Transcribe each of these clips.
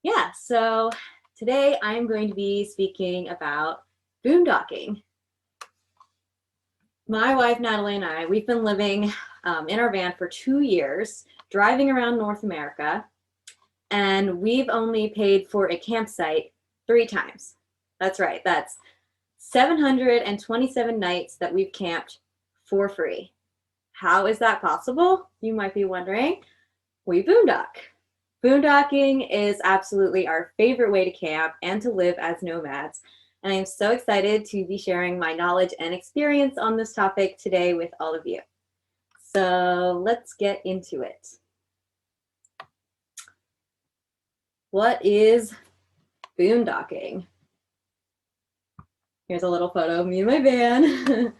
Yeah, so today I'm going to be speaking about boondocking. My wife Natalie and I, we've been living in our van for 2 years, driving around North America, and we've only paid for a campsite 3 times. That's right, that's 727 nights that we've camped for free. How is that possible? You might be wondering. We boondock. Boondocking is absolutely our favorite way to camp and to live as nomads. And I am so excited to be sharing my knowledge and experience on this topic today with all of you. So let's get into it. What is boondocking? Here's a little photo of me in my van.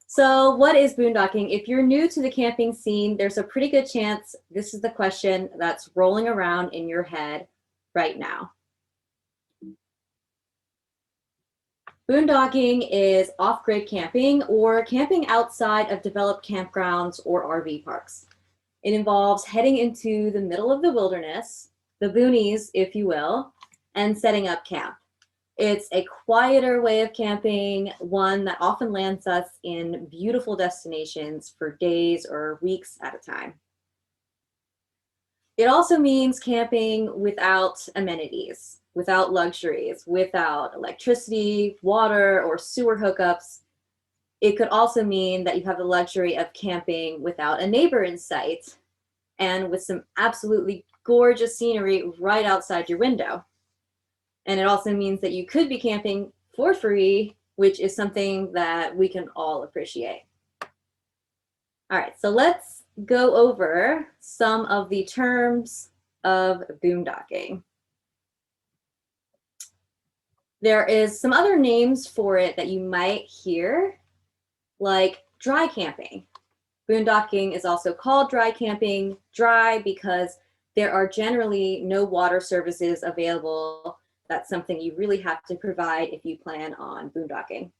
So what is boondocking? If you're new to the camping scene, there's a pretty good chance this is the question that's rolling around in your head right now. Boondocking is off-grid camping or camping outside of developed campgrounds or RV parks. It involves heading into the middle of the wilderness, the boonies, if you will, and setting up camp. It's a quieter way of camping, one that often lands us in beautiful destinations for days or weeks at a time. It also means camping without amenities, without luxuries, without electricity, water, or sewer hookups. It could also mean that you have the luxury of camping without a neighbor in sight and with some absolutely gorgeous scenery right outside your window. And it also means that you could be camping for free, which is something that we can all appreciate. All right, so let's go over some of the terms of boondocking. There is some other names for it that you might hear, like dry camping. Boondocking is also called dry camping, dry because there are generally no water services available. That's something you really have to provide if you plan on boondocking.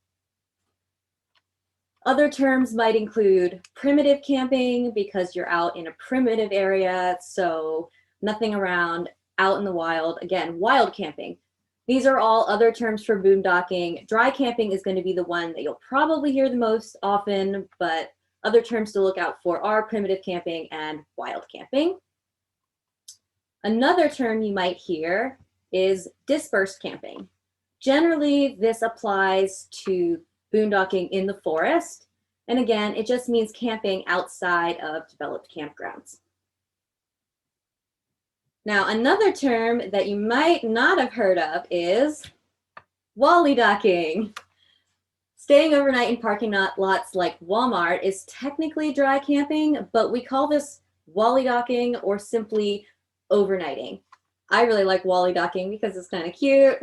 Other terms might include primitive camping because you're out in a primitive area, so nothing around, out in the wild. Again, wild camping. These are all other terms for boondocking. Dry camping is going to be the one that you'll probably hear the most often, but other terms to look out for are primitive camping and wild camping. Another term you might hear is dispersed camping. Generally, this applies to boondocking in the forest. And again, it just means camping outside of developed campgrounds. Now, another term that you might not have heard of is wallydocking. Staying overnight in parking lots like Walmart is technically dry camping, but we call this wallydocking or simply overnighting. I really like wallydocking because it's kind of cute.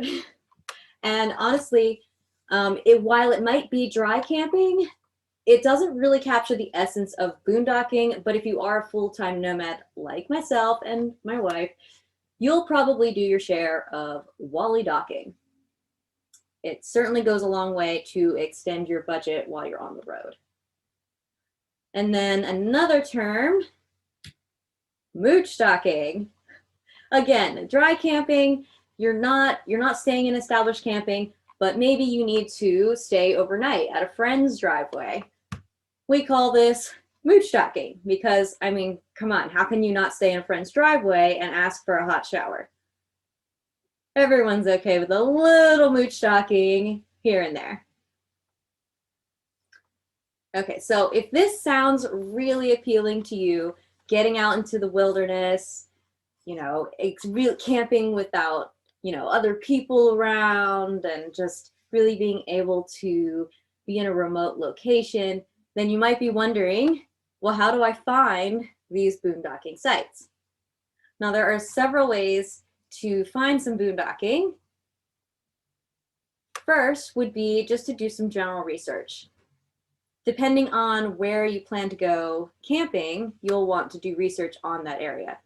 And honestly, while it might be dry camping, it doesn't really capture the essence of boondocking, but if you are a full-time nomad like myself and my wife, you'll probably do your share of wallydocking. It certainly goes a long way to extend your budget while you're on the road. And then another term, moochstocking. Again, dry camping, you're not staying in established camping, but maybe you need to stay overnight at a friend's driveway. We call this moochstocking because, I mean, come on, how can you not stay in a friend's driveway and ask for a hot shower? Everyone's okay with a little moochstocking here and there. Okay, so if this sounds really appealing to you, getting out into the wilderness, it's real camping without, other people around and just really being able to be in a remote location, then you might be wondering, well, how do I find these boondocking sites? Now, there are several ways to find some boondocking. First would be just to do some general research. Depending on where you plan to go camping, you'll want to do research on that area.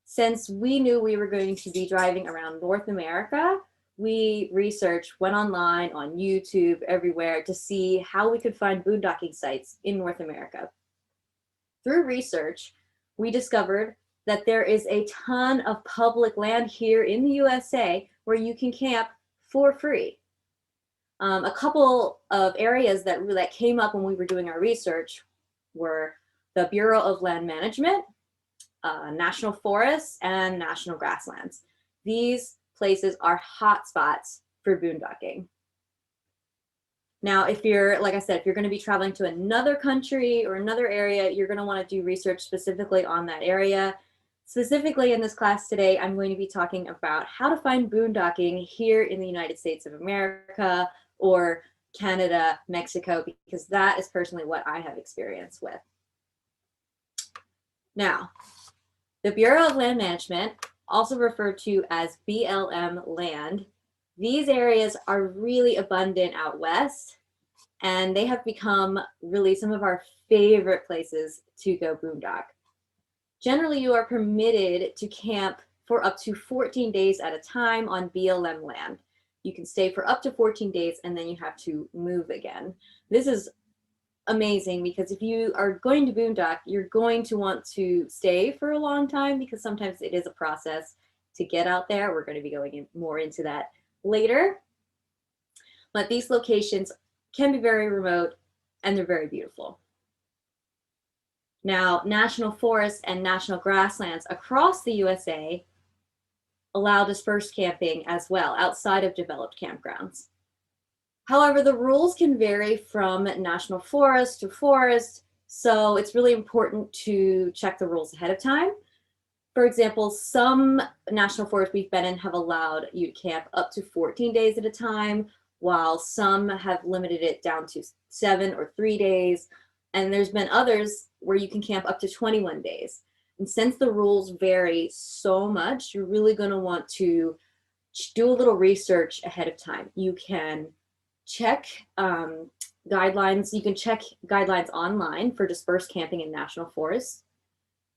Since we knew we were going to be driving around North America, we went online on YouTube, everywhere to see how we could find boondocking sites in North America. Through research, we discovered that there is a ton of public land here in the USA where you can camp for free. A couple of areas that came up when we were doing our research were the Bureau of Land Management, national forests, and national grasslands. These places are hot spots for boondocking. Now, if you're, like I said, if you're going to be traveling to another country or another area, you're going to want to do research specifically on that area. Specifically in this class today, I'm going to be talking about how to find boondocking here in the United States of America or Canada, Mexico, because that is personally what I have experience with. Now, the Bureau of Land Management, also referred to as BLM land, these areas are really abundant out west, and they have become really some of our favorite places to go boondock. Generally, you are permitted to camp for up to 14 days at a time on BLM land. You can stay for up to 14 days and then you have to move again. This is amazing because if you are going to boondock, you're going to want to stay for a long time because sometimes it is a process to get out there. We're going to be going more into that later. But these locations can be very remote and they're very beautiful. Now, national forests and national grasslands across the USA allow dispersed camping as well outside of developed campgrounds. However, the rules can vary from national forest to forest, so it's really important to check the rules ahead of time. For example, some national forests we've been in have allowed you to camp up to 14 days at a time, while some have limited it down to 7 or 3 days. And there's been others where you can camp up to 21 days. And since the rules vary so much, you're really going to want to do a little research ahead of time. You can check guidelines. You can check guidelines online for dispersed camping in national forests.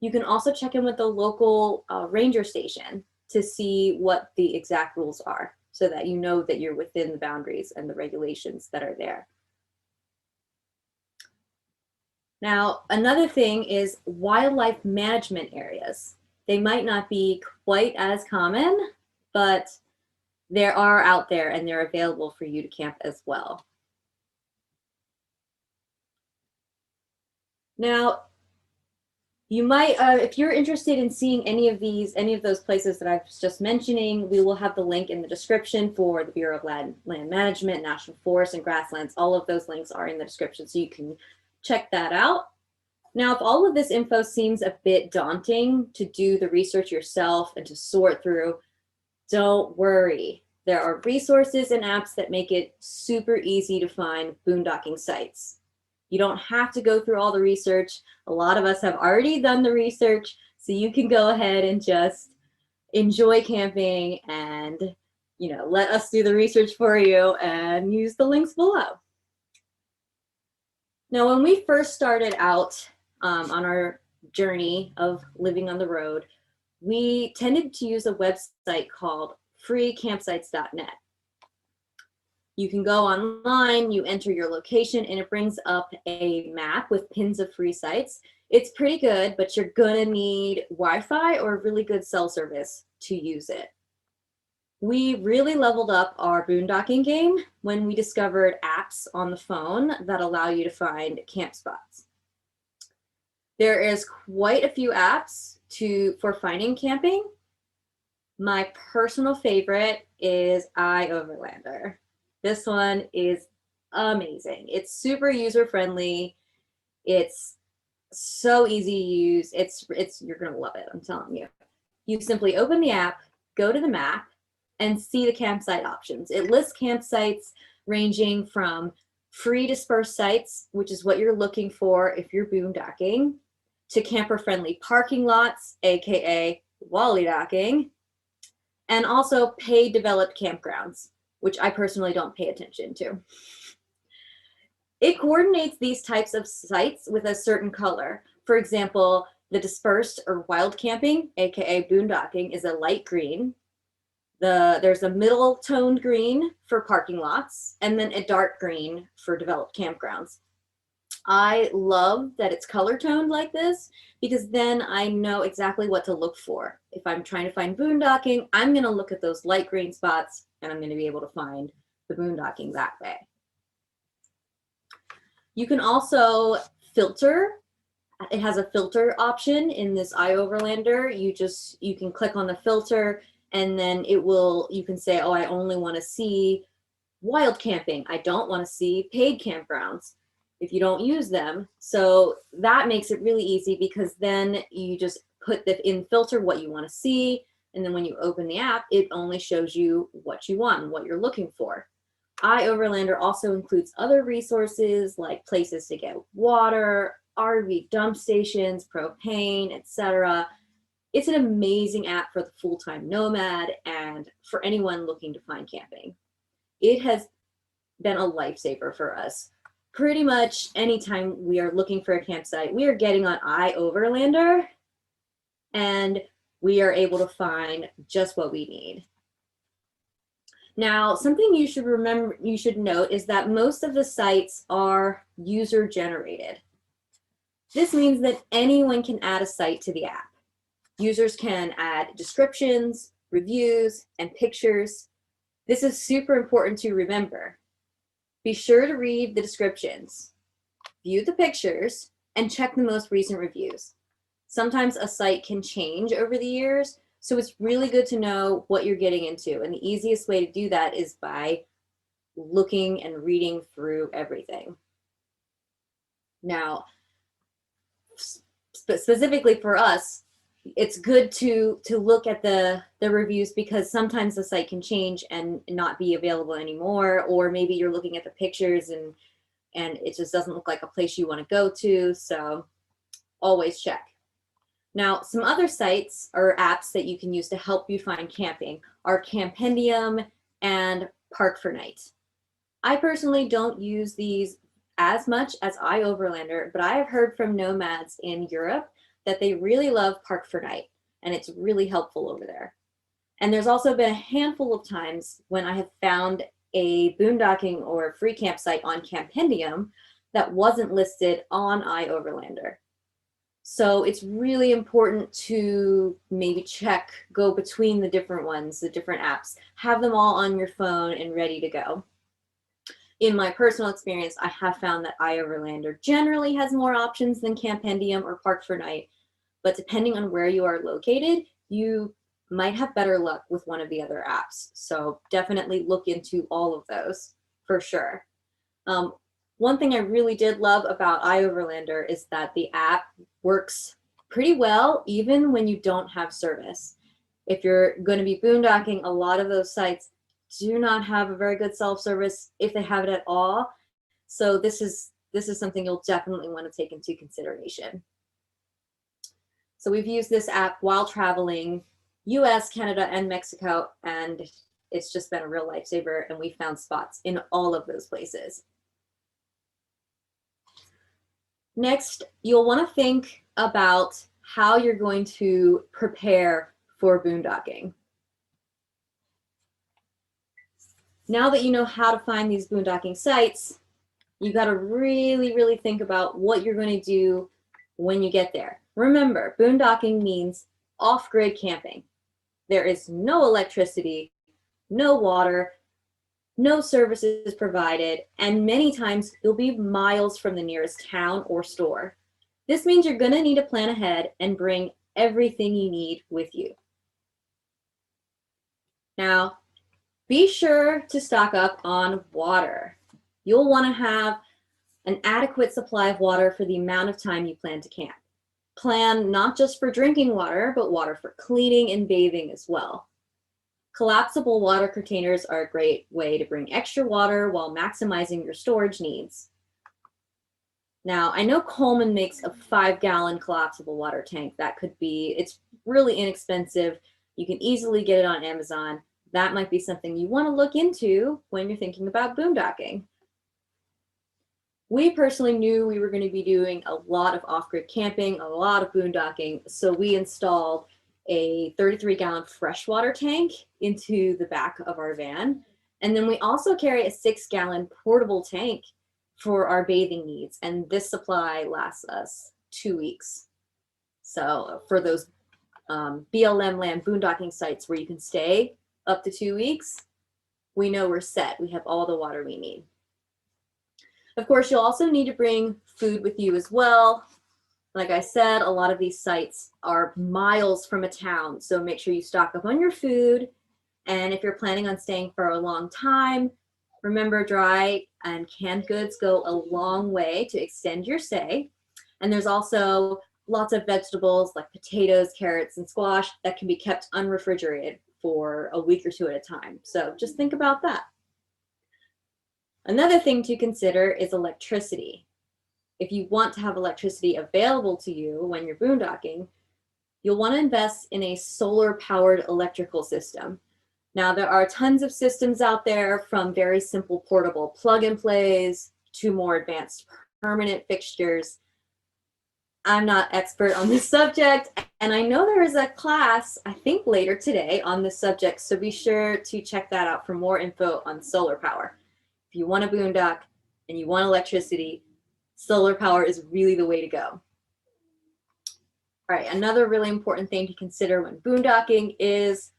You can also check in with the local ranger station to see what the exact rules are so that you know that you're within the boundaries and the regulations that are there. Now, another thing is wildlife management areas. They might not be quite as common, but they are out there and they're available for you to camp as well. Now, you might, if you're interested in seeing any of those places that I was just mentioning, we will have the link in the description for the Bureau of Land Management, National Forests, and Grasslands. All of those links are in the description, so you can check that out. Now, if all of this info seems a bit daunting to do the research yourself and to sort through, don't worry. There are resources and apps that make it super easy to find boondocking sites. You don't have to go through all the research. A lot of us have already done the research, so you can go ahead and just enjoy camping and, let us do the research for you and use the links below. Now, when we first started out on our journey of living on the road, we tended to use a website called freecampsites.net. You can go online, you enter your location, and it brings up a map with pins of free sites. It's pretty good, but you're gonna need Wi-Fi or really good cell service to use it. We really leveled up our boondocking game when we discovered apps on the phone that allow you to find camp spots. There is quite a few apps for finding camping. My personal favorite is iOverlander. This one is amazing. It's super user-friendly. It's so easy to use. You're gonna love it, I'm telling you. You simply open the app, go to the map, and see the campsite options. It lists campsites ranging from free dispersed sites, which is what you're looking for if you're boondocking, to camper-friendly parking lots, aka wally docking, and also paid developed campgrounds, which I personally don't pay attention to. It coordinates these types of sites with a certain color. For example, the dispersed or wild camping, aka boondocking, is a light green. There's a middle toned green for parking lots, and then a dark green for developed campgrounds. I love that it's color toned like this because then I know exactly what to look for. If I'm trying to find boondocking, I'm going to look at those light green spots and I'm going to be able to find the boondocking that way. You can also filter. It has a filter option in this iOverlander. You can click on the filter and then you can say, oh, I only want to see wild camping. I don't want to see paid campgrounds if you don't use them. So that makes it really easy because then you just put in filter what you want to see. And then when you open the app, it only shows you what you want and what you're looking for. iOverlander also includes other resources like places to get water, RV dump stations, propane, etc. It's an amazing app for the full-time nomad and for anyone looking to find camping. It has been a lifesaver for us. Pretty much anytime we are looking for a campsite, we are getting on iOverlander and we are able to find just what we need. Now, something you should note is that most of the sites are user generated. This means that anyone can add a site to the app. Users can add descriptions, reviews, and pictures. This is super important to remember. Be sure to read the descriptions, view the pictures, and check the most recent reviews. Sometimes a site can change over the years, so it's really good to know what you're getting into. And the easiest way to do that is by looking and reading through everything. Now, specifically for us, it's good to look at the reviews because sometimes the site can change and not be available anymore, or maybe you're looking at the pictures and it just doesn't look like a place you want to go to, so always check. Now, some other sites or apps that you can use to help you find camping are Campendium and Park4Night. I personally don't use these as much as iOverlander, but I have heard from nomads in Europe that they really love Park4Night, and it's really helpful over there. And there's also been a handful of times when I have found a boondocking or free campsite on Campendium that wasn't listed on iOverlander. So it's really important to maybe go between the different ones, the different apps, have them all on your phone and ready to go. In my personal experience, I have found that iOverlander generally has more options than Campendium or Park4Night, but depending on where you are located, you might have better luck with one of the other apps. So definitely look into all of those for sure. One thing I really did love about iOverlander is that the app works pretty well even when you don't have service. If you're going to be boondocking, a lot of those sites do not have a very good self-service if they have it at all. So this is something you'll definitely want to take into consideration. So we've used this app while traveling US, Canada, and Mexico, and it's just been a real lifesaver, and we found spots in all of those places. Next, you'll want to think about how you're going to prepare for boondocking. Now that you know how to find these boondocking sites, you got to really, really think about what you're going to do when you get there. Remember, boondocking means off-grid camping. There is no electricity, no water, no services provided, and many times you'll be miles from the nearest town or store. This means you're going to need to plan ahead and bring everything you need with you. Now, be sure to stock up on water. You'll want to have an adequate supply of water for the amount of time you plan to camp. Plan not just for drinking water, but water for cleaning and bathing as well. Collapsible water containers are a great way to bring extra water while maximizing your storage needs. Now, I know Coleman makes a 5-gallon collapsible water tank. It's really inexpensive. You can easily get it on Amazon. That might be something you want to look into when you're thinking about boondocking. We personally knew we were going to be doing a lot of off-grid camping, a lot of boondocking, so we installed a 33-gallon freshwater tank into the back of our van. And then we also carry a 6-gallon portable tank for our bathing needs. And this supply lasts us 2 weeks. So for those BLM land boondocking sites where you can stay up to 2 weeks, we know we're set. We have all the water we need. Of course, you'll also need to bring food with you as well. Like I said, a lot of these sites are miles from a town, so make sure you stock up on your food. And if you're planning on staying for a long time, remember dry and canned goods go a long way to extend your stay. And there's also lots of vegetables like potatoes, carrots, and squash that can be kept unrefrigerated for a week or two at a time. So just think about that. Another thing to consider is electricity. If you want to have electricity available to you when you're boondocking, you'll want to invest in a solar-powered electrical system. Now, there are tons of systems out there, from very simple portable plug-and-plays to more advanced permanent fixtures. I'm not expert on this subject, and I know there is a class, I think later today, on this subject, so be sure to check that out for more info on solar power. If you want a boondock and you want electricity, solar power is really the way to go. All right, another really important thing to consider when boondocking is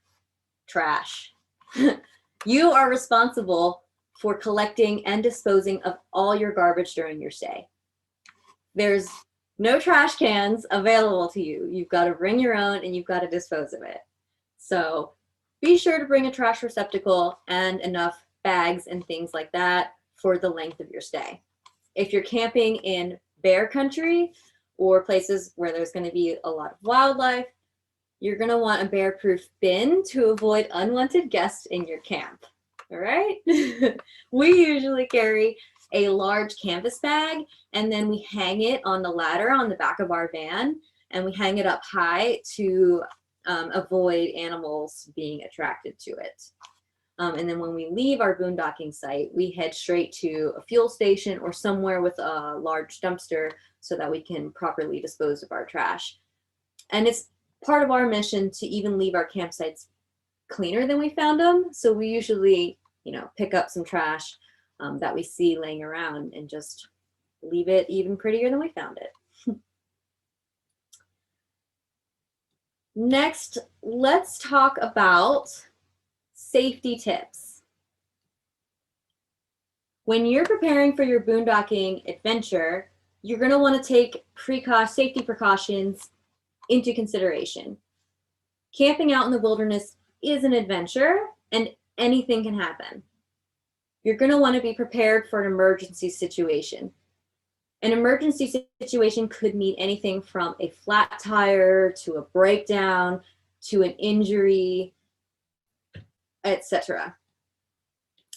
trash. You are responsible for collecting and disposing of all your garbage during your stay. There's no trash cans available to you. You've got to bring your own and you've got to dispose of it. So be sure to bring a trash receptacle and enough bags and things like that for the length of your stay. If you're camping in bear country or places where there's going to be a lot of wildlife, you're going to want a bear-proof bin to avoid unwanted guests in your camp. All right? We usually carry a large canvas bag, and then we hang it on the ladder on the back of our van, and we hang it up high to avoid animals being attracted to it. And then when we leave our boondocking site, we head straight to a fuel station or somewhere with a large dumpster so that we can properly dispose of our trash. And it's part of our mission to even leave our campsites cleaner than we found them. So we usually, pick up some trash that we see laying around and just leave it even prettier than we found it. Next, let's talk about safety tips. When you're preparing for your boondocking adventure, you're going to want to take safety precautions into consideration. Camping out in the wilderness is an adventure, and anything can happen. You're going to want to be prepared for an emergency situation. An emergency situation could mean anything from a flat tire to a breakdown to an injury, etc.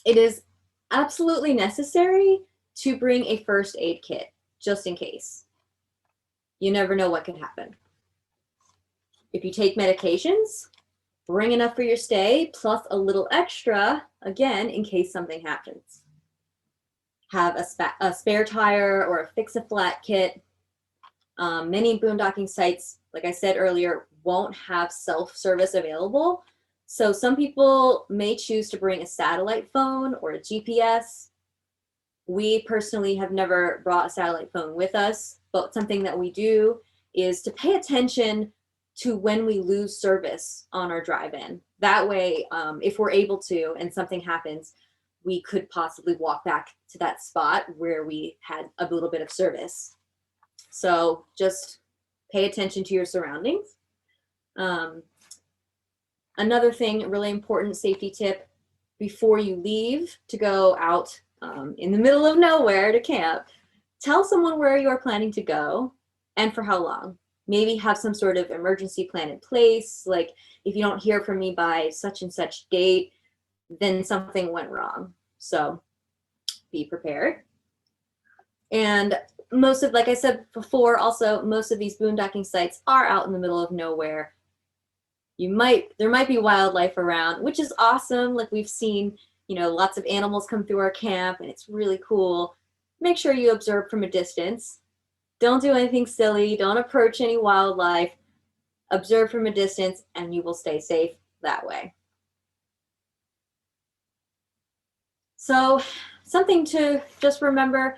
It is absolutely necessary to bring a first aid kit just in case. You never know what could happen. If you take medications, bring enough for your stay, plus a little extra, again, in case something happens. Have a spare tire or a fix-a-flat kit. Many boondocking sites, like I said earlier, won't have self-service available. So some people may choose to bring a satellite phone or a GPS. We personally have never brought a satellite phone with us, but something that we do is to pay attention to when we lose service on our drive-in. That way, if we're able to and something happens, we could possibly walk back to that spot where we had a little bit of service. So just pay attention to your surroundings. Another thing, really important safety tip, before you leave to go out in the middle of nowhere to camp, tell someone where you are planning to go and for how long. Maybe have some sort of emergency plan in place, like if you don't hear from me by such and such date, then something went wrong. So be prepared. And like I said before, also most of these boondocking sites are out in the middle of nowhere. There might be wildlife around, which is awesome. Like we've seen, lots of animals come through our camp, and it's really cool. Make sure you observe from a distance. Don't do anything silly. Don't approach any wildlife. Observe from a distance, and you will stay safe that way. So something to just remember,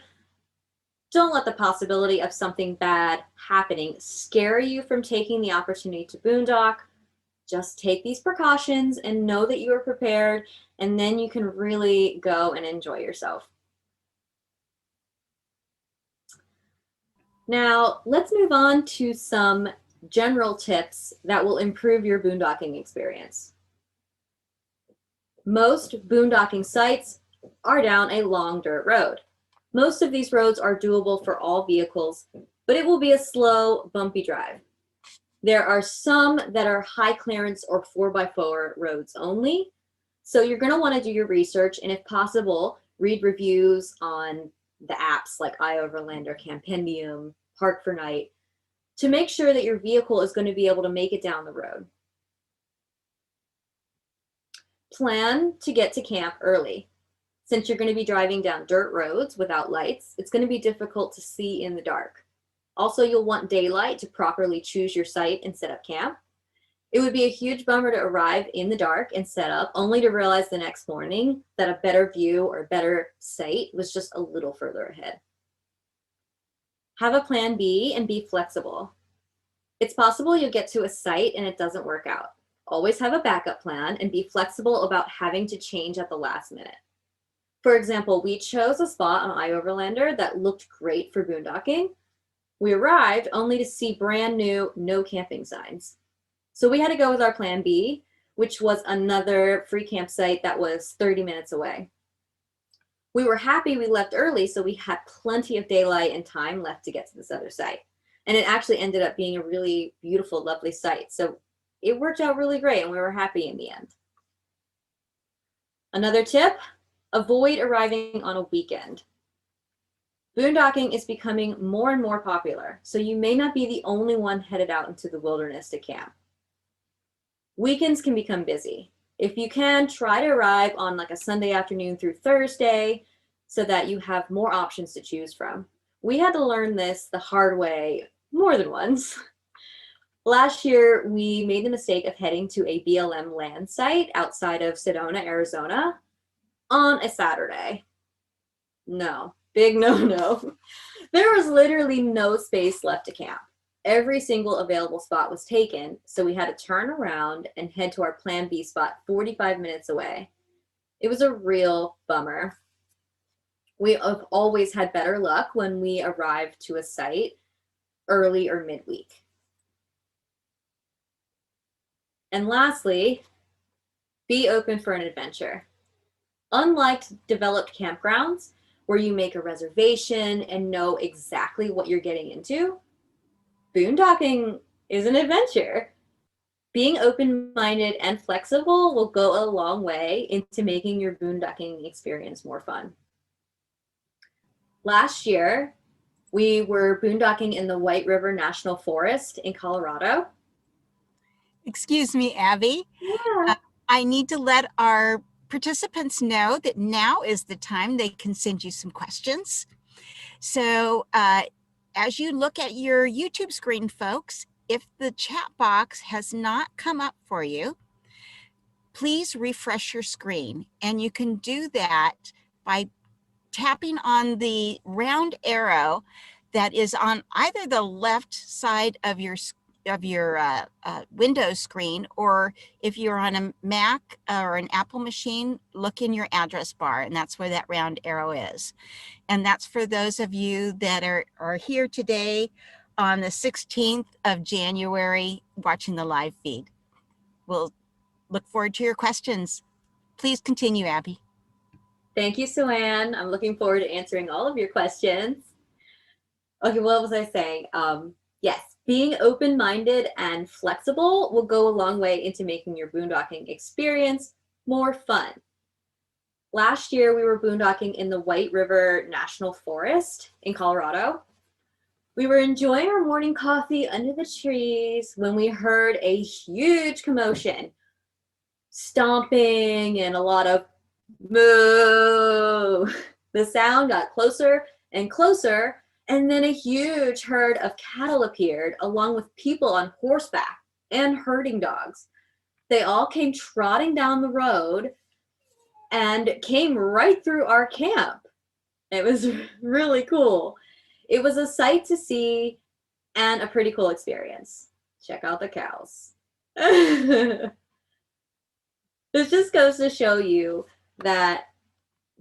Don't let the possibility of something bad happening scare you from taking the opportunity to boondock. Just take these precautions and know that you are prepared, and then you can really go and enjoy yourself. Now, let's move on to some general tips that will improve your boondocking experience. Most boondocking sites are down a long dirt road. Most of these roads are doable for all vehicles, but it will be a slow, bumpy drive. There are some that are high clearance or 4x4 roads only. So you're going to want to do your research, and if possible, read reviews on the apps like iOverland or Campendium, Park for Night, to make sure that your vehicle is going to be able to make it down the road. Plan to get to camp early. Since you're going to be driving down dirt roads without lights, it's going to be difficult to see in the dark. Also, you'll want daylight to properly choose your site and set up camp. It would be a huge bummer to arrive in the dark and set up, only to realize the next morning that a better view or better site was just a little further ahead. Have a plan B and be flexible. It's possible you'll get to a site and it doesn't work out. Always have a backup plan and be flexible about having to change at the last minute. For example, we chose a spot on iOverlander that looked great for boondocking. We arrived only to see brand new no camping signs. So we had to go with our plan B, which was another free campsite that was 30 minutes away. We were happy we left early, so we had plenty of daylight and time left to get to this other site. And it actually ended up being a really beautiful, lovely site. So it worked out really great, and we were happy in the end. Another tip, avoid arriving on a weekend. Boondocking is becoming more and more popular, so you may not be the only one headed out into the wilderness to camp. Weekends can become busy. If you can, try to arrive on like a Sunday afternoon through Thursday so that you have more options to choose from. We had to learn this the hard way more than once. Last year, we made the mistake of heading to a BLM land site outside of Sedona, Arizona on a Saturday. No, big no-no. There was literally no space left to camp. Every single available spot was taken, so we had to turn around and head to our plan B spot 45 minutes away. It was a real bummer. We have always had better luck when we arrive to a site early or midweek. And lastly, be open for an adventure. Unlike developed campgrounds, where you make a reservation and know exactly what you're getting into, boondocking is an adventure. Being open-minded and flexible will go a long way into making your boondocking experience more fun. Last year, we were boondocking in the White River National Forest in Colorado. Excuse me, Abby. Yeah. I need to let our participants know that now is the time they can send you some questions. So as you look at your YouTube screen, folks, if the chat box has not come up for you, please refresh your screen. And you can do that by tapping on the round arrow that is on either the left side of your Windows screen, or if you're on a Mac or an Apple machine, look in your address bar, and that's where that round arrow is. And that's for those of you that are here today on the 16th of January watching the live feed. We'll look forward to your questions. Please continue, Abby. Thank you, Sue-Ann. I'm looking forward to answering all of your questions. Okay, what was I saying? Yes, being open-minded and flexible will go a long way into making your boondocking experience more fun. Last year, we were boondocking in the White River National Forest in Colorado. We were enjoying our morning coffee under the trees when we heard a huge commotion, stomping and a lot of moo. The sound got closer and closer, and then a huge herd of cattle appeared, along with people on horseback and herding dogs. They all came trotting down the road and came right through our camp. It was really cool. it was a sight to see and a pretty cool experience. Check out the cows. This just goes to show you that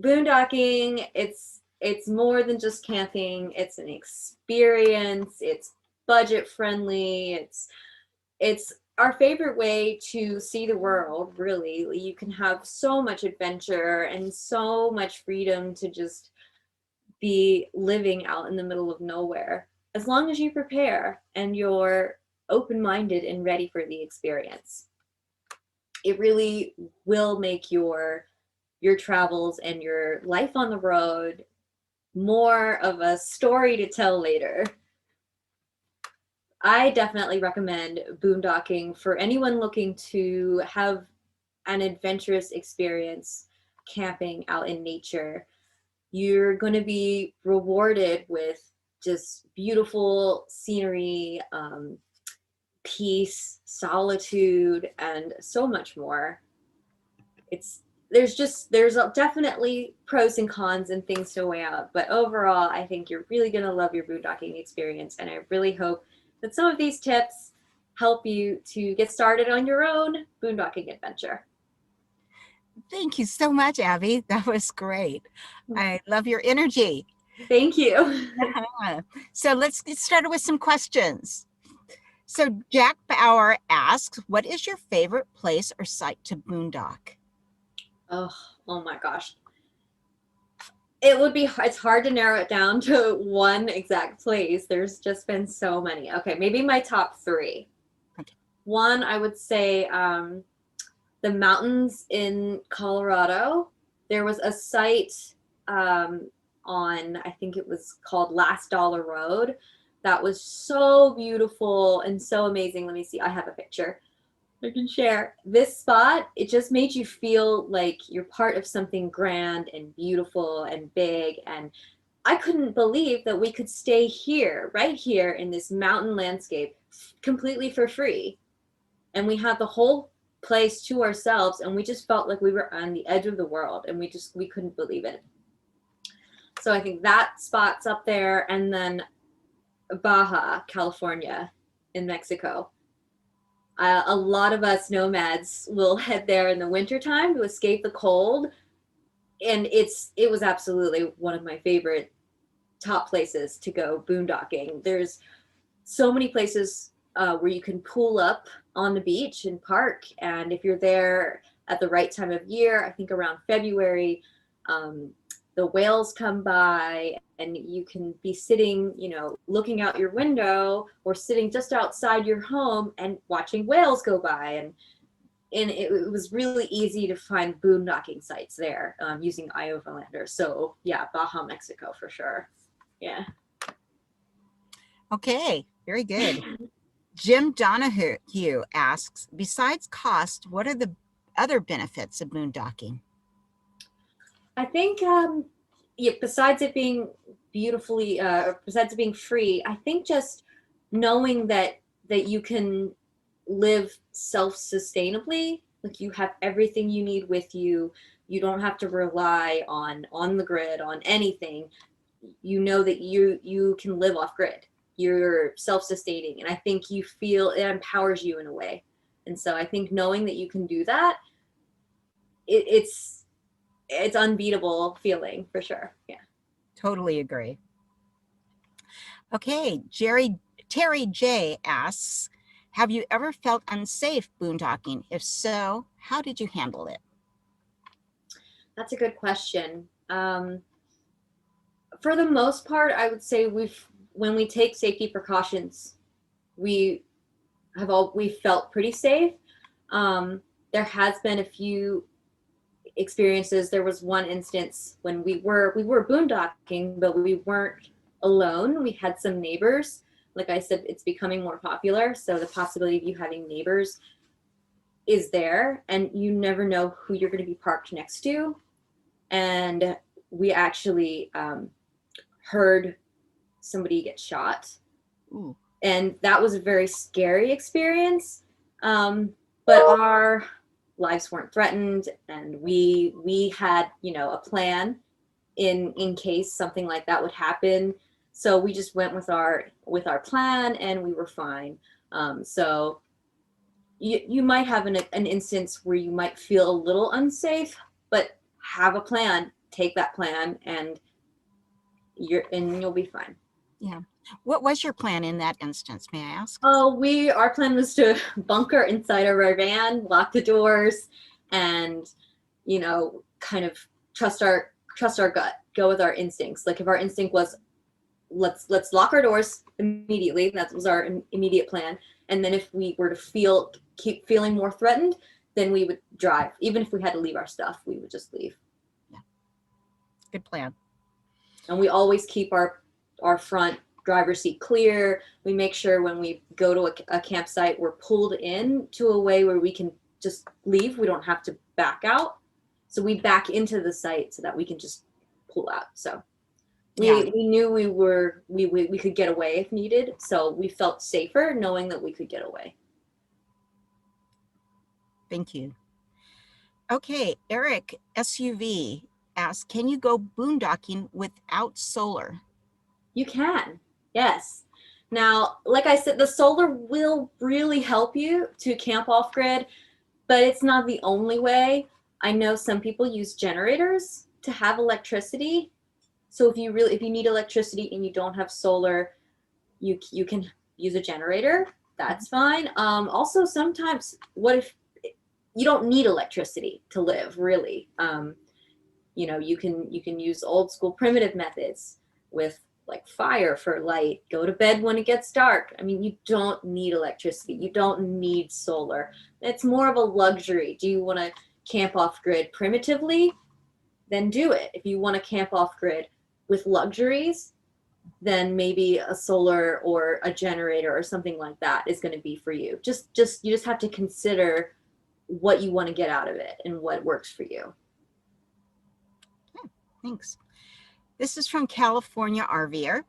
boondocking, it's more than just camping. It's an experience. It's budget friendly. It's our favorite way to see the world, really. You can have so much adventure and so much freedom to just be living out in the middle of nowhere, as long as you prepare and you're open-minded and ready for the experience. It really will make your travels and your life on the road more of a story to tell later. I definitely recommend boondocking for anyone looking to have an adventurous experience camping out in nature. You're going to be rewarded with just beautiful scenery, peace, solitude, and so much more. There's definitely pros and cons and things to weigh out, but overall, I think you're really going to love your boondocking experience, and I really hope that some of these tips help you to get started on your own boondocking adventure. Thank you so much, Abby. That was great. I love your energy. Thank you. So let's get started with some questions. So Jack Bauer asks, what is your favorite place or site to boondock? Oh my gosh. It's hard to narrow it down to one exact place. There's just been so many. Okay, maybe my top three. Okay. One, I would say the mountains in Colorado. There was a site on, I think it was called Last Dollar Road, that was so beautiful and so amazing. Let me see, I have a picture I can share. This spot, it just made you feel like you're part of something grand and beautiful and big. And I couldn't believe that we could stay here, right here in this mountain landscape, completely for free. And we had the whole place to ourselves, and we just felt like we were on the edge of the world, and we couldn't believe it. So I think that spot's up there. And then Baja, California in Mexico. A lot of us nomads will head there in the wintertime to escape the cold. And it was absolutely one of my favorite top places to go boondocking. There's so many places where you can pull up on the beach and park. And if you're there at the right time of year, I think around February, the whales come by and you can be sitting, looking out your window or sitting just outside your home and watching whales go by. And it was really easy to find boondocking sites there using iOverlander. So yeah, Baja, Mexico for sure. Yeah. Okay, very good. Jim Donahue asks, besides cost, what are the other benefits of boondocking? I think, besides it being besides it being free, I think just knowing that you can live self-sustainably, like you have everything you need with you. You don't have to rely on the grid, on anything. You know that you can live off grid. You're self-sustaining, and I think you feel it empowers you in a way. And so I think knowing that you can do that, it's unbeatable feeling for sure. Yeah. Totally agree. Okay, Terry J asks, have you ever felt unsafe boondocking? If so, how did you handle it? That's a good question. For the most part, I would say when we take safety precautions, we felt pretty safe. There has been a few experiences. There was one instance when we were boondocking, but we weren't alone. We had some neighbors. Like I said, it's becoming more popular, so the possibility of you having neighbors is there, and you never know who you're going to be parked next to. And we actually heard somebody get shot. Ooh. And that was a very scary experience. But our lives weren't threatened, and we had, a plan in case something like that would happen. So we just went with our plan, and we were fine. So you might have an instance where you might feel a little unsafe, but have a plan, take that plan, and you'll be fine. Yeah. What was your plan in that instance, may I ask? Oh, our plan was to bunker inside of our van, lock the doors, and kind of trust our gut, go with our instincts. Like if our instinct was let's lock our doors immediately, that was our immediate plan. And then if we were to keep feeling more threatened, then we would drive. Even if we had to leave our stuff, we would just leave. Yeah. Good plan. And we always keep our front driver's seat clear. We make sure when we go to a campsite, we're pulled in to a way where we can just leave. We don't have to back out. So we back into the site so that we can just pull out. So we knew we could get away if needed. So we felt safer knowing that we could get away. Thank you. Okay, Eric SUV asks, can you go boondocking without solar? You can, yes. Now, like I said, the solar will really help you to camp off grid, but it's not the only way. I know some people use generators to have electricity. So if you need electricity and you don't have solar, you can use a generator. That's fine. Also, sometimes, what if you don't need electricity to live, really? You can use old school primitive methods with like fire for light. Go to bed when it gets dark. I mean, you don't need electricity. You don't need solar. It's more of a luxury. Do you want to camp off grid primitively? Then do it. If you want to camp off grid with luxuries, then maybe a solar or a generator or something like that is going to be for you. You just have to consider what you want to get out of it and what works for you. Okay, thanks. This is from California RVer.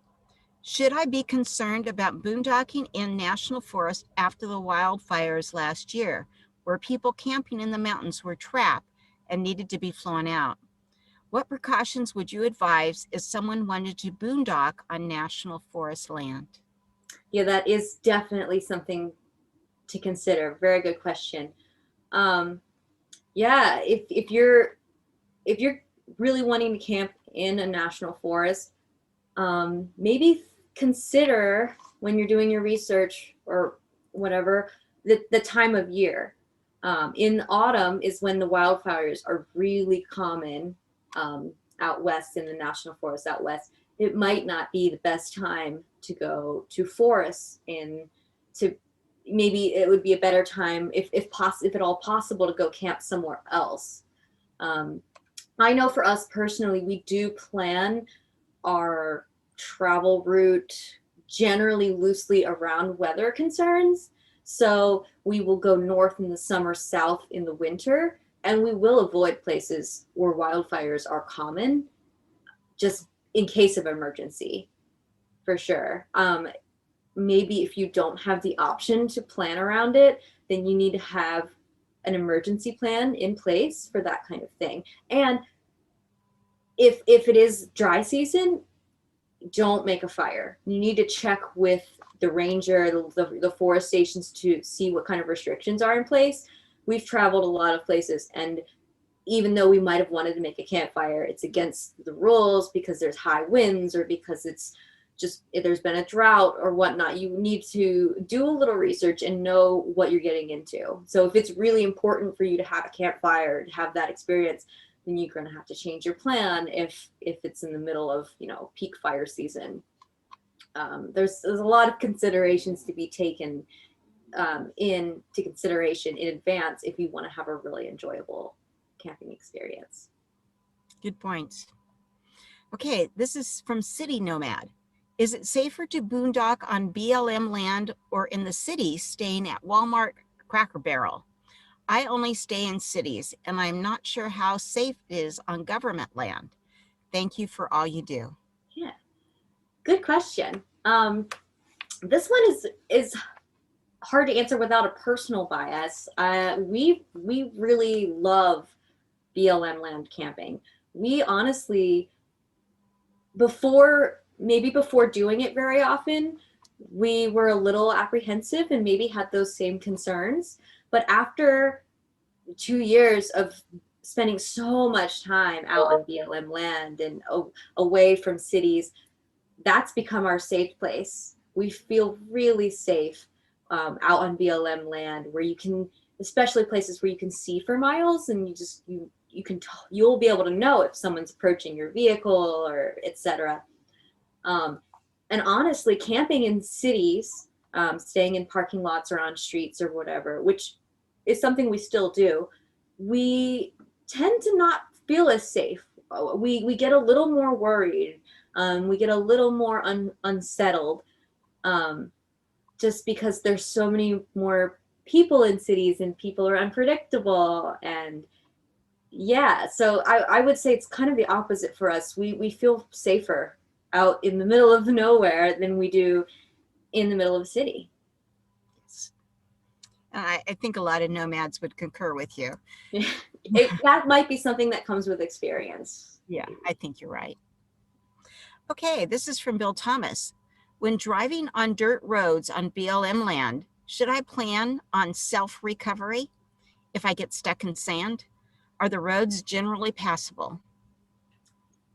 Should I be concerned about boondocking in national forest after the wildfires last year, where people camping in the mountains were trapped and needed to be flown out? What precautions would you advise if someone wanted to boondock on national forest land? Yeah, that is definitely something to consider. Very good question. Yeah, if you're really wanting to camp in a national forest, maybe consider when you're doing your research or whatever the time of year. In autumn is when the wildfires are really common out west in the national forest out west. It might not be the best time to go to forests maybe it would be a better time if at all possible to go camp somewhere else. I know for us personally, we do plan our travel route generally loosely around weather concerns. So we will go north in the summer, south in the winter, and we will avoid places where wildfires are common, just in case of emergency, for sure. Maybe if you don't have the option to plan around it, then you need to have an emergency plan in place for that kind of thing. And if it is dry season, don't make a fire. You need to check with the ranger, the forest stations, to see what kind of restrictions are in place. We've traveled a lot of places, and even though we might have wanted to make a campfire, it's against the rules because there's high winds or because it's just if there's been a drought or whatnot. You need to do a little research and know what you're getting into. So if it's really important for you to have a campfire, to have that experience, then you're going to have to change your plan if it's in the middle of peak fire season. There's a lot of considerations to be taken into consideration in advance if you want to have a really enjoyable camping experience. Good points. Okay, this is from City Nomad. Is it safer to boondock on BLM land or in the city staying at Walmart Cracker Barrel? I only stay in cities and I'm not sure how safe it is on government land. Thank you for all you do. Yeah, good question. This one is hard to answer without a personal bias. We really love BLM land camping. We honestly, before maybe before doing it very often, we were a little apprehensive and maybe had those same concerns. But after 2 years of spending so much time out on BLM land and away from cities, that's become our safe place. We feel really safe out on BLM land, where you can, especially places where you can see for miles, and you'll be able to know if someone's approaching your vehicle or etc. And honestly, camping in cities, staying in parking lots or on streets or whatever, which is something we still do, we tend to not feel as safe. We get a little more worried. We get a little more unsettled, just because there's so many more people in cities and people are unpredictable. And yeah, so I would say it's kind of the opposite for us. We feel safer out in the middle of nowhere than we do in the middle of a city. I think a lot of nomads would concur with you. That might be something that comes with experience. Yeah, I think you're right. Okay, this is from Bill Thomas. When driving on dirt roads on BLM land, should I plan on self-recovery if I get stuck in sand? Are the roads generally passable?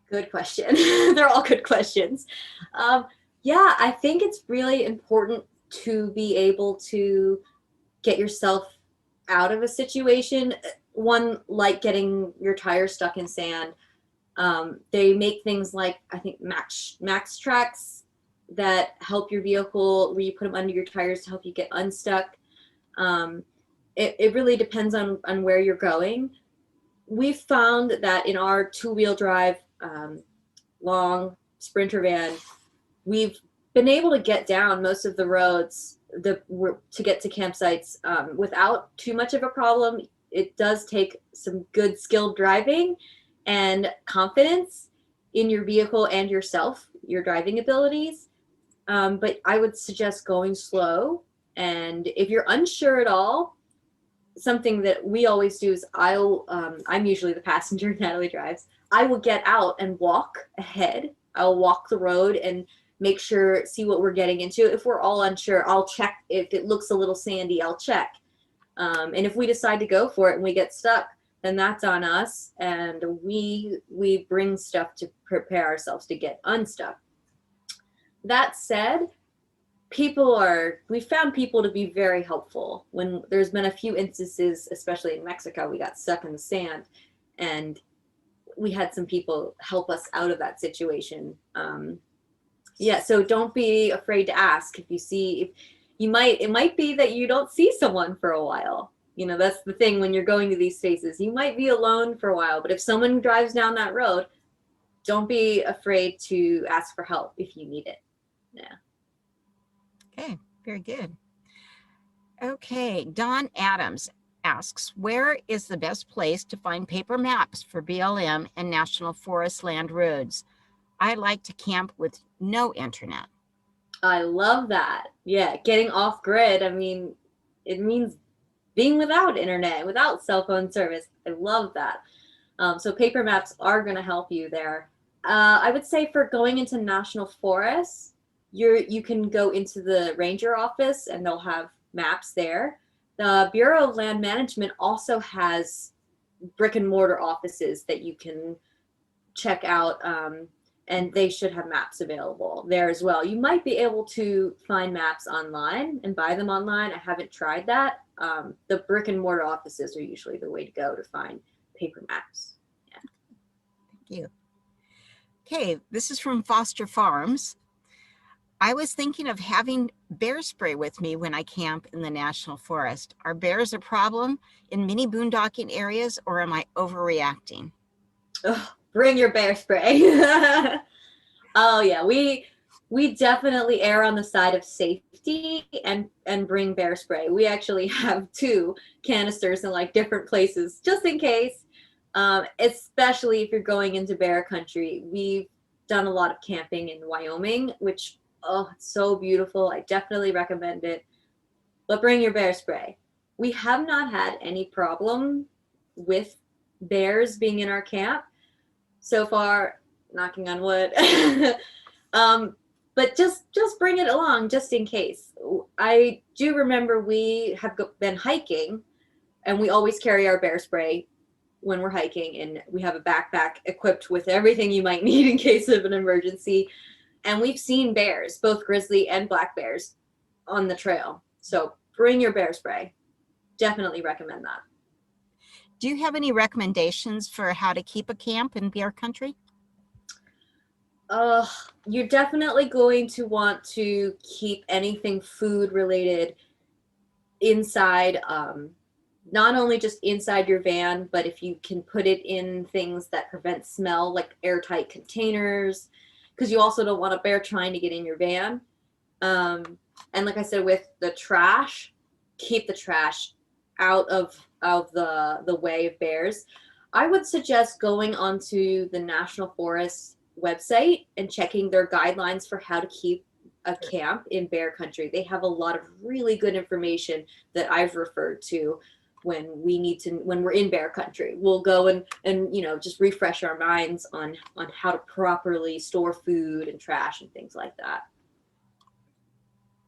Good question. They're all good questions. Yeah, I think it's really important to be able to get yourself out of a situation. One, like getting your tires stuck in sand. They make things like, I think, max tracks that help your vehicle, where you put them under your tires to help you get unstuck. It really depends on where you're going. We've found that in our two-wheel drive long Sprinter van, we've been able to get down most of the roads to get to campsites without too much of a problem. It does take some good skilled driving and confidence in your vehicle and yourself, your driving abilities. But I would suggest going slow. And if you're unsure at all, something that we always do is I'm usually the passenger, Natalie drives. I will get out and walk ahead. I'll walk the road and see what we're getting into. If we're all unsure, I'll check. If it looks a little sandy, I'll check. And if we decide to go for it and we get stuck, then that's on us. And we bring stuff to prepare ourselves to get unstuck. That said, we found people to be very helpful. When there's been a few instances, especially in Mexico, we got stuck in the sand, and we had some people help us out of that situation. Yeah, so don't be afraid to ask. It might be that you don't see someone for a while. You know, that's the thing when you're going to these spaces. You might be alone for a while, but if someone drives down that road, don't be afraid to ask for help if you need it. Yeah. Okay, very good. Okay, Don Adams asks, where is the best place to find paper maps for BLM and National Forest land roads? I like to camp with no internet. I love that. Yeah, getting off grid. I mean, it means being without internet, without cell phone service. I love that. So paper maps are going to help you there. I would say for going into national forests, you can go into the ranger office and they'll have maps there. The Bureau of Land Management also has brick and mortar offices that you can check out, and they should have maps available there as well. You might be able to find maps online and buy them online. I haven't tried that. The brick and mortar offices are usually the way to go to find paper maps. Yeah. Thank you. Okay, this is from Foster Farms. I was thinking of having bear spray with me when I camp in the National Forest. Are bears a problem in many boondocking areas, or am I overreacting? Oh, bring your bear spray. Oh yeah, we definitely err on the side of safety and bring bear spray. We actually have 2 canisters in like different places just in case, especially if you're going into bear country. We've done a lot of camping in Wyoming, which, oh, it's so beautiful. I definitely recommend it. But bring your bear spray. We have not had any problem with bears being in our camp so far, knocking on wood. But just bring it along just in case. I do remember we have been hiking, and we always carry our bear spray when we're hiking, and we have a backpack equipped with everything you might need in case of an emergency. And we've seen bears, both grizzly and black bears, on the trail. So bring your bear spray. Definitely recommend that. Do you have any recommendations for how to keep a camp in bear country? Uh, you're definitely going to want to keep anything food related inside, not only just inside your van, but if you can put it in things that prevent smell, like airtight containers, because you also don't want a bear trying to get in your van. And like I said, with the trash, keep the trash out of the way of bears. I would suggest going onto the National Forest website and checking their guidelines for how to keep a camp in bear country. They have a lot of really good information that I've referred to when we're in bear country. We'll go and just refresh our minds on how to properly store food and trash and things like that.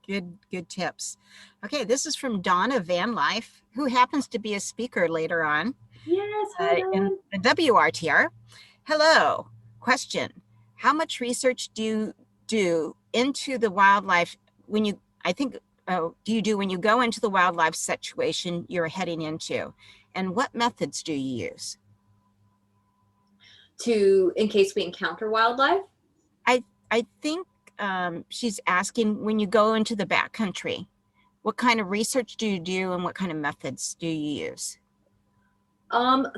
Good tips. Okay, this is from Donna Van Life, who happens to be a speaker later on Yes, hi in Dawn. the WRTR. Hello. Question: how much research do you do into the wildlife when you? I think do you do when you go into the wildlife situation you're heading into, and what methods do you use? In case we encounter wildlife. I think she's asking, when you go into the backcountry, what kind of research do you do and what kind of methods do you use?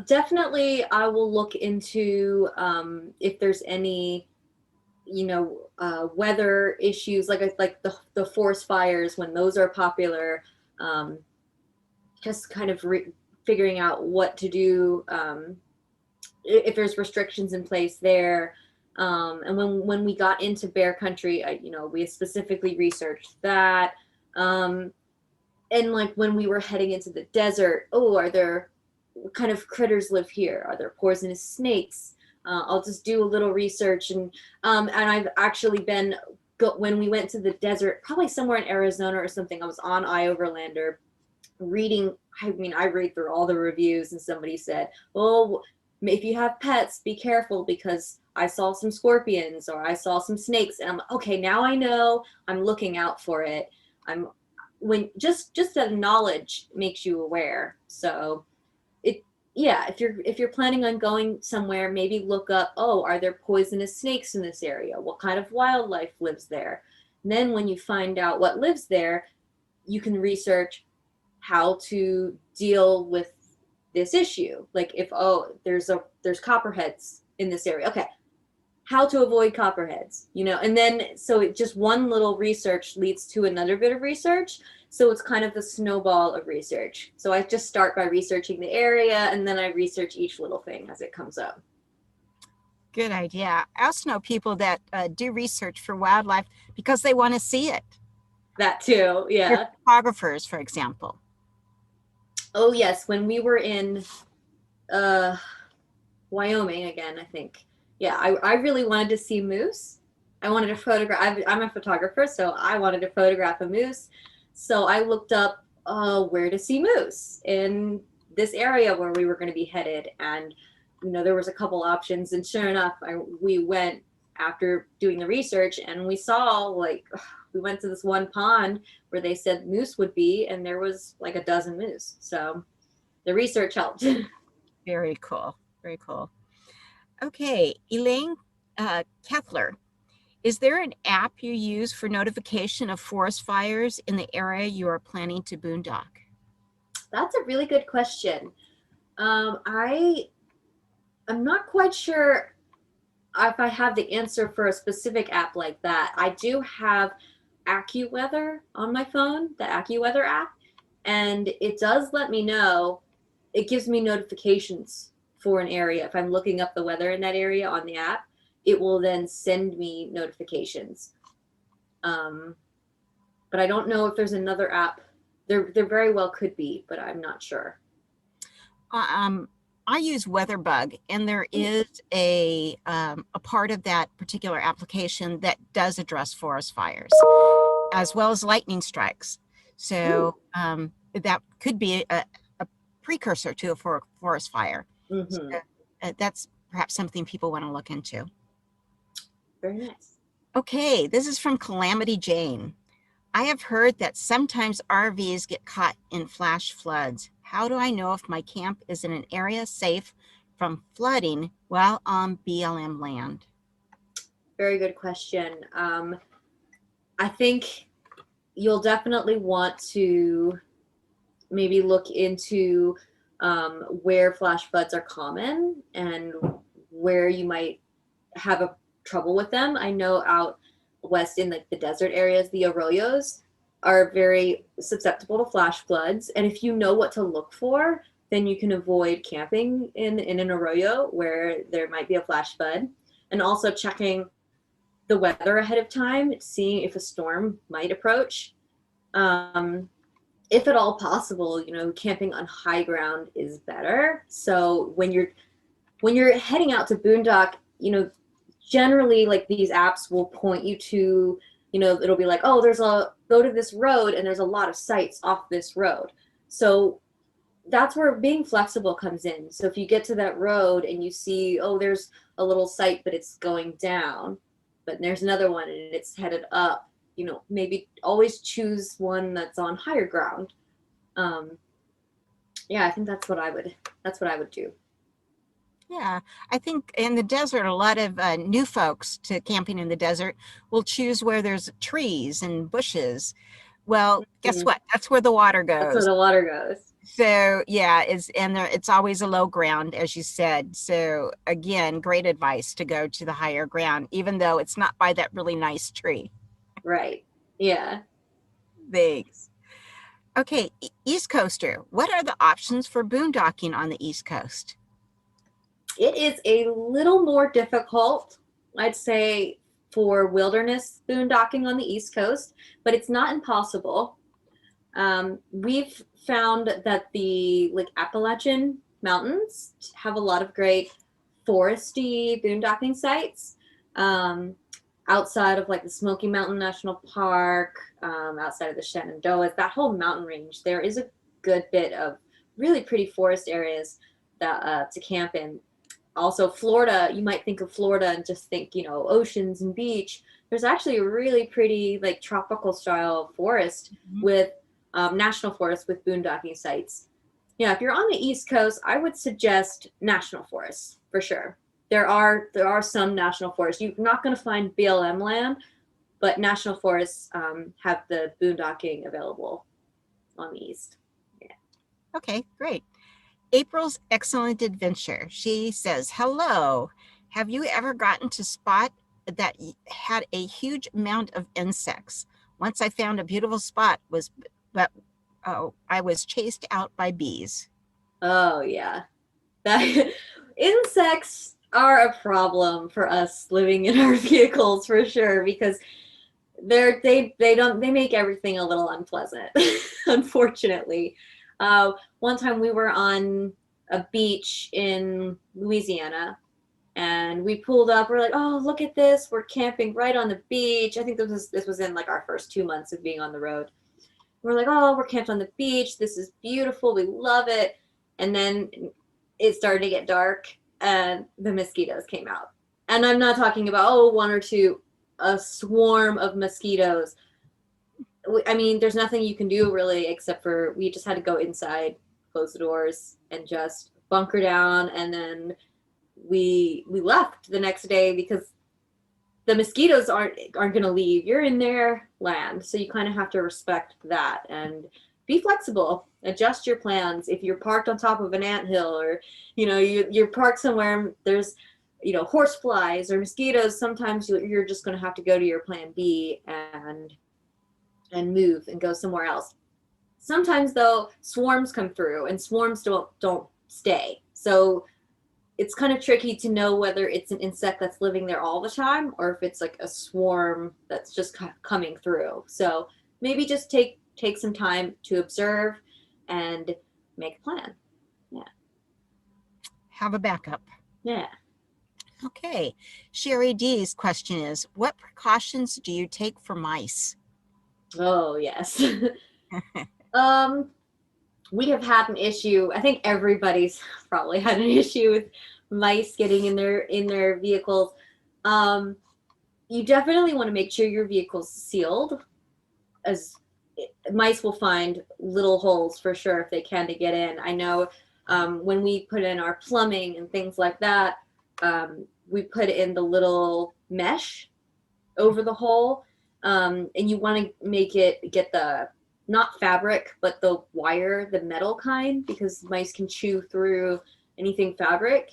Definitely I will look into if there's any, weather issues like the forest fires when those are popular. Um, just kind of figuring out what to do, if there's restrictions in place there. And when we got into bear country, we specifically researched that. And like when we were heading into the desert, are there, what kind of critters live here? Are there poisonous snakes? I'll just do a little research, and I've actually been when we went to the desert, probably somewhere in Arizona or something. I was on iOverlander reading. I mean, I read through all the reviews, and somebody said, "Oh, if you have pets, be careful because I saw some scorpions or I saw some snakes." And I'm like, okay, now I know. I'm looking out for it. I'm when just the knowledge makes you aware. So it yeah, if you're planning on going somewhere, maybe look up, are there poisonous snakes in this area? What kind of wildlife lives there? And then when you find out what lives there, you can research how to deal with this issue. Like if there's copperheads in this area. Okay, how to avoid copperheads, and then so it just one little research leads to another bit of research. So it's kind of the snowball of research. So I just start by researching the area, and then I research each little thing as it comes up. Good idea. I also know people that do research for wildlife because they want to see it. That too, They're yeah. photographers, for example. Oh yes, when we were in uh Wyoming again, I think. Yeah, I really wanted to see moose. I wanted to photograph. I'm a photographer, so I wanted to photograph a moose. So I looked up where to see moose in this area where we were going to be headed, and there was a couple options. And sure enough, we went after doing the research, and we saw we went to this one pond where they said moose would be, and there was like a dozen moose. So the research helped. Very cool. Very cool. Okay, Elaine Kethler, is there an app you use for notification of forest fires in the area you are planning to boondock? That's a really good question. I'm not quite sure if I have the answer for a specific app like that. I do have AccuWeather on my phone, the AccuWeather app, and it does let me know. It gives me notifications for an area. If I'm looking up the weather in that area on the app, it will then send me notifications. But I don't know if there's another app. There very well could be, but I'm not sure. On I use WeatherBug, and there is a part of that particular application that does address forest fires, as well as lightning strikes. So that could be a precursor to a forest fire. So, Mm-hmm. that's perhaps something people want to look into. Very nice. Okay, this is from Calamity Jane. I have heard that sometimes RVs get caught in flash floods. How do I know if my camp is in an area safe from flooding while on BLM land? Very good question. I think you'll definitely want to maybe look into where flash floods are common and where you might have a trouble with them. I know out west in like the desert areas, the arroyos are very susceptible to flash floods. And if you know what to look for, then you can avoid camping in an arroyo where there might be a flash flood. And also checking the weather ahead of time, seeing if a storm might approach. If at all possible, camping on high ground is better. So when you're heading out to boondock, generally like these apps will point you to, it'll be like, oh, go to this road and there's a lot of sites off this road. So that's where being flexible comes in. So if you get to that road and you see, oh, there's a little site, but it's going down, but there's another one and it's headed up, maybe always choose one that's on higher ground. Yeah, I think that's what I would do. Yeah, I think in the desert, a lot of new folks to camping in the desert will choose where there's trees and bushes. Well, guess what? That's where the water That's where goes. the water goes. So yeah, it's always a low ground, as you said. So again, great advice to go to the higher ground, even though it's not by that really nice tree. Right. Yeah. Thanks. Okay, East Coaster, what are the options for boondocking on the East Coast? It is a little more difficult, I'd say, for wilderness boondocking on the East Coast, but it's not impossible. We've found that the Appalachian Mountains have a lot of great foresty boondocking sites. Outside of the Smoky Mountain National Park, outside of the Shenandoahs, that whole mountain range, there is a good bit of really pretty forest areas that to camp in. Also, Florida, you might think of Florida and just think, oceans and beach. There's actually a really pretty tropical style forest with national forest with boondocking sites. Yeah, if you're on the East Coast, I would suggest national forests for sure. There are some national forests. You're not going to find BLM land, but national forests have the boondocking available on the East. Yeah. Okay, great. April's Excellent Adventure. She says, hello. Have you ever gotten to spot that had a huge amount of insects? Once I found a beautiful spot, but I was chased out by bees. Oh yeah, that insects are a problem for us living in our vehicles for sure because they make everything a little unpleasant, unfortunately. One time we were on a beach in Louisiana and we pulled up. We're like, oh, look at this. We're camping right on the beach. I think this was in our first 2 months of being on the road. We're like, oh, we're camped on the beach. This is beautiful. We love it. And then it started to get dark and the mosquitoes came out. And I'm not talking about, oh, one or two, a swarm of mosquitoes. I mean, there's nothing you can do really except for we just had to go inside, close the doors, and just bunker down. And then we left the next day because the mosquitoes aren't going to leave. You're in their land, so you kind of have to respect that and be flexible. Adjust your plans. If you're parked on top of an anthill, or you're parked somewhere, there's horse flies or mosquitoes. Sometimes you're just going to have to go to your plan B and move and go somewhere else. Sometimes though, swarms come through, and swarms don't stay. So it's kind of tricky to know whether it's an insect that's living there all the time or if it's a swarm that's just coming through. So maybe just take some time to observe and make a plan. Yeah. have a backup. Yeah. Okay. Sherry D's question is, what precautions do you take for mice? Oh, yes. um, we have had an issue. I think everybody's probably had an issue with mice getting in their vehicles. Um, you definitely want to make sure your vehicle's sealed, as mice will find little holes for sure if they can to get in. I know when we put in our plumbing and things like that, we put in the little mesh over the hole, and you want to make it get the not fabric but the wire, the metal kind, because mice can chew through anything fabric.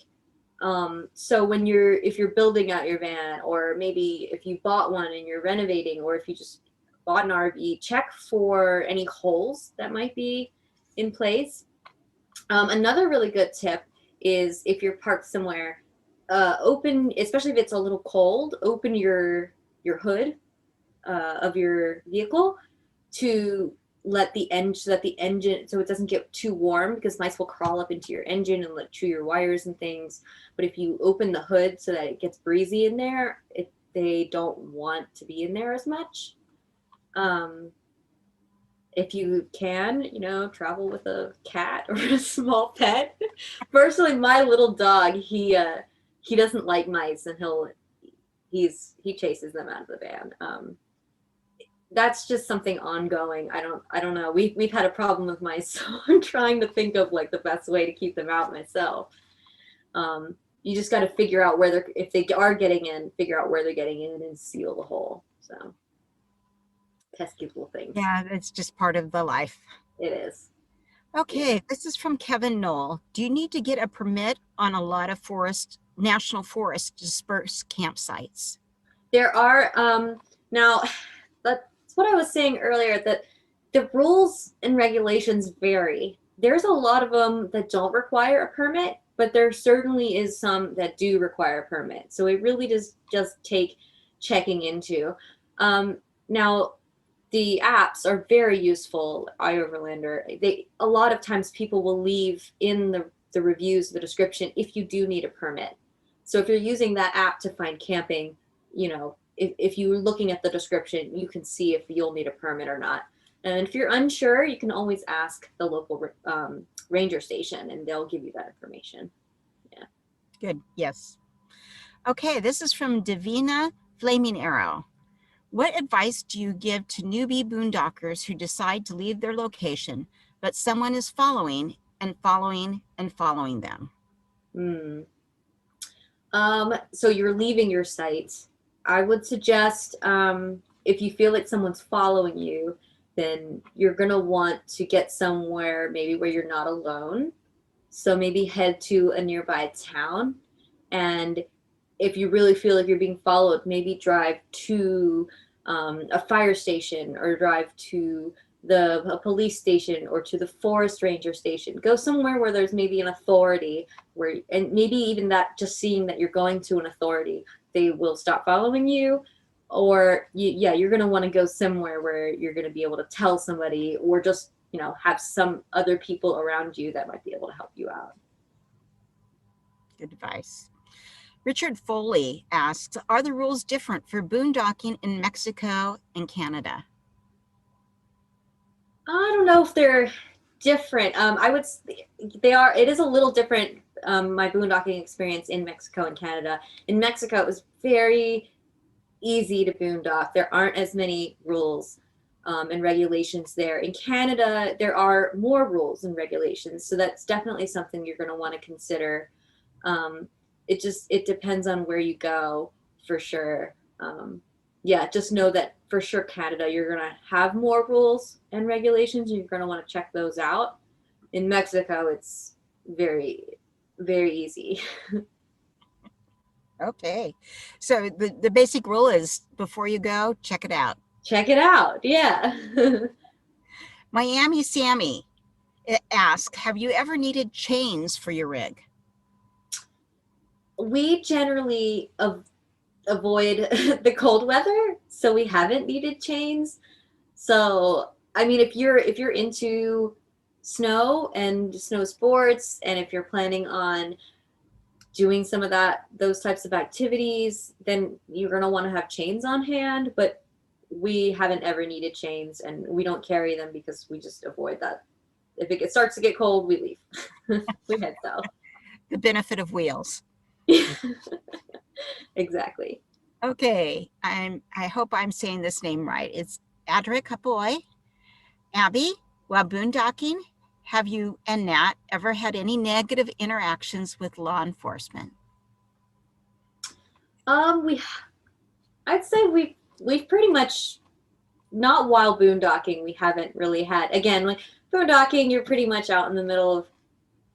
So when if you're building out your van, or maybe if you bought one and you're renovating, or if you just bought an RV, check for any holes that might be in place. Another really good tip is if you're parked somewhere, open, especially if it's a little cold, open your hood of your vehicle to let the engine, so that the engine, so it doesn't get too warm, because mice will crawl up into your engine and chew your wires and things. But if you open the hood so that it gets breezy in there, they don't want to be in there as much. If you can, travel with a cat or a small pet. Personally, my little dog, he doesn't like mice, and he chases them out of the van. That's just something ongoing. I don't know. We've had a problem with mice, so I'm trying to think of like the best way to keep them out myself. You just got to figure out if they are getting in, figure out where they're getting in and seal the hole. So pesky little things. Yeah, it's just part of the life. It is. Okay, Yeah. this is from Kevin Knoll. Do you need to get a permit on a lot of national forest dispersed campsites? There are now that's what I was saying earlier, that the rules and regulations vary. There's a lot of them that don't require a permit, but there certainly is some that do require a permit. So it really does just take checking into. Now, the apps are very useful. iOverlander. A lot of times people will leave in the reviews, the description, if you do need a permit. So if you're using that app to find camping, if you're looking at the description, you can see if you'll need a permit or not. And if you're unsure, you can always ask the local ranger station, and they'll give you that information. Yeah. Good. Yes. Okay, this is from Davina Faminero. What advice do you give to newbie boondockers who decide to leave their location, but someone is following and following and following them? So you're leaving your site. I would suggest, if you feel like someone's following you, then you're going to want to get somewhere maybe where you're not alone. So maybe head to a nearby town. And if you really feel like you're being followed, maybe drive to a fire station, or drive to a police station, or to the forest ranger station. Go somewhere where there's maybe an authority, and maybe even that, just seeing that you're going to an authority, they will stop following you. Or you're going to want to go somewhere where you're going to be able to tell somebody, or just have some other people around you that might be able to help you out. Good advice. Richard Foley asks, are the rules different for boondocking in Mexico and Canada? I don't know if they're different. They are. It is a little different. My boondocking experience in Mexico and Canada. In Mexico, it was very easy to boondock. There aren't as many rules and regulations there. In Canada, there are more rules and regulations, so that's definitely something you're going to want to consider. It depends on where you go, for sure. Just know that for sure Canada, you're going to have more rules and regulations, and you're going to want to check those out. In Mexico, it's very, very easy. Okay. So the basic rule is, before you go, check it out. Check it out. Yeah. Miami Sammy asks, have you ever needed chains for your rig? We generally avoid the cold weather, so we haven't needed chains. So, I mean, if you're into snow and snow sports, and if you're planning on doing some of those types of activities, then you're going to want to have chains on hand. But we haven't ever needed chains, and we don't carry them because we just avoid that. If it starts to get cold, we leave. We head south. The benefit of wheels. Exactly. Okay, I hope I'm saying this name right. It's Adric Kapoy. Abby, while boondocking, have you and Nat ever had any negative interactions with law enforcement? I'd say we've pretty much, not while boondocking, we haven't really had, again, like boondocking, you're pretty much out in the middle of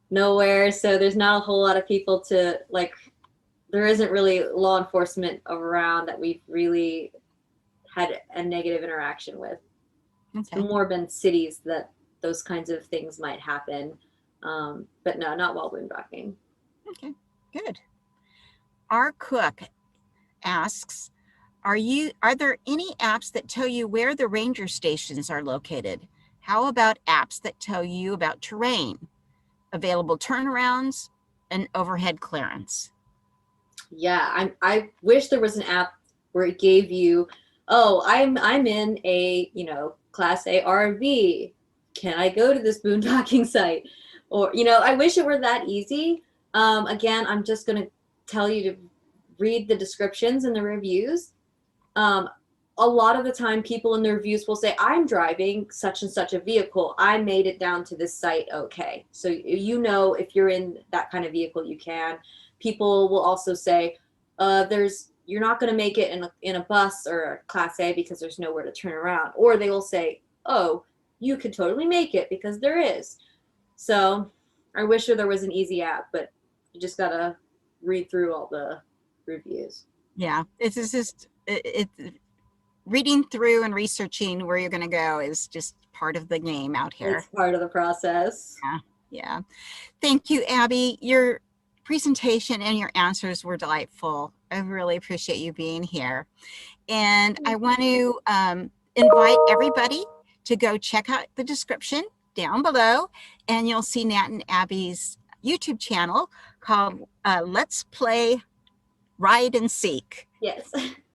nowhere, so there's not a whole lot of people to, like, there isn't really law enforcement around that we've really had a negative interaction with. It's Okay. more been cities that those kinds of things might happen. But no, not while boondocking. Okay, good. Our cook asks, are there any apps that tell you where the ranger stations are located? How about apps that tell you about terrain, available turnarounds, and overhead clearance? Yeah, I wish there was an app where it gave you, oh, I'm in a, class A RV. Can I go to this boondocking site? Or, I wish it were that easy. Again, I'm just going to tell you to read the descriptions and the reviews. A lot of the time, people in the reviews will say, I'm driving such and such a vehicle. I made it down to this site okay. So if you're in that kind of vehicle, you can. People will also say, you're not going to make it in a bus or a class A because there's nowhere to turn around. Or they will say, oh, you could totally make it because there is. So I wish there was an easy app, but you just got to read through all the reviews. Yeah, it's just reading through and researching where you're going to go is just part of the game out here. It's part of the process. Yeah. Thank you, Abby. Your presentation and your answers were delightful. I really appreciate you being here. And I want to invite everybody to go check out the description down below, and you'll see Nat and Abby's YouTube channel called Let's Play Ride and Seek. Yes.